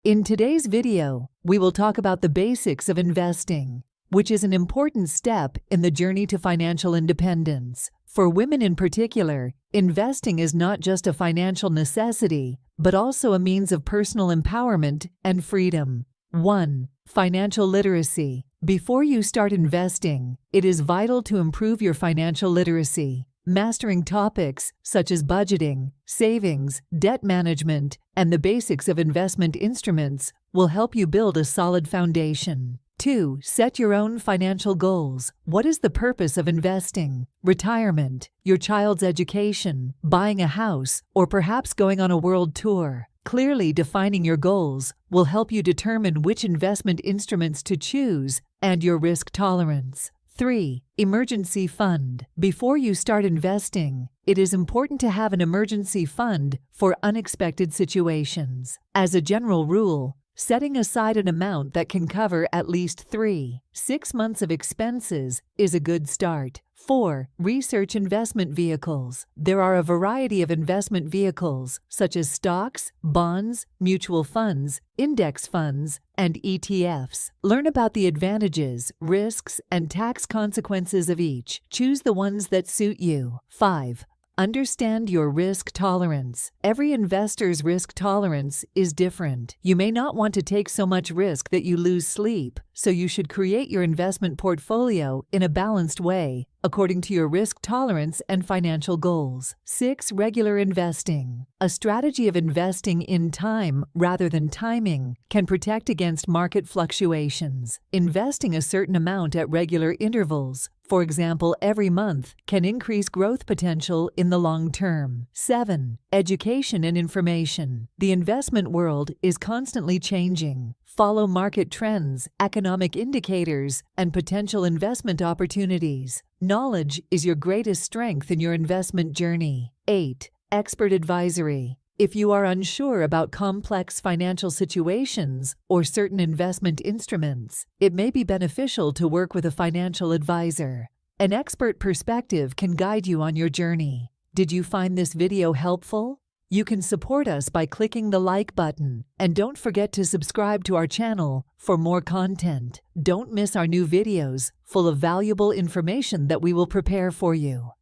In today's video, we will talk about the basics of investing, which is an important step in the journey to financial independence. For women in particular, investing is not just a financial necessity, but also a means of personal empowerment and freedom. 1. Financial literacy. Before you start investing, it is vital to improve your financial literacy. Mastering topics such as budgeting, savings, debt management, and the basics of investment instruments will help you build a solid foundation. 2. Set your own financial goals. What is the purpose of investing? Retirement, your child's education, buying a house, or perhaps going on a world tour. Clearly defining your goals will help you determine which investment instruments to choose and your risk tolerance. 3. Emergency fund. Before you start investing, it is important to have an emergency fund for unexpected situations. As a general rule, setting aside an amount that can cover at least 3-6 months of expenses is a good start. 4. Research investment vehicles. There are a variety of investment vehicles, such as stocks, bonds, mutual funds, index funds, and ETFs. Learn about the advantages, risks, and tax consequences of each. Choose the ones that suit you. 5. Understand your risk tolerance. Every investor's risk tolerance is different. You may not want to take so much risk that you lose sleep, so you should create your investment portfolio in a balanced way, according to your risk tolerance and financial goals. 6. Regular investing. A strategy of investing in time rather than timing can protect against market fluctuations. Investing a certain amount at regular intervals, for example, every month, can increase growth potential in the long term. 7. Education and information. The investment world is constantly changing. Follow market trends, economic indicators, and potential investment opportunities. Knowledge is your greatest strength in your investment journey. 8. Expert advisory. If you are unsure about complex financial situations or certain investment instruments, it may be beneficial to work with a financial advisor. An expert perspective can guide you on your journey. Did you find this video helpful? You can support us by clicking the like button, and don't forget to subscribe to our channel for more content. Don't miss our new videos full of valuable information that we will prepare for you.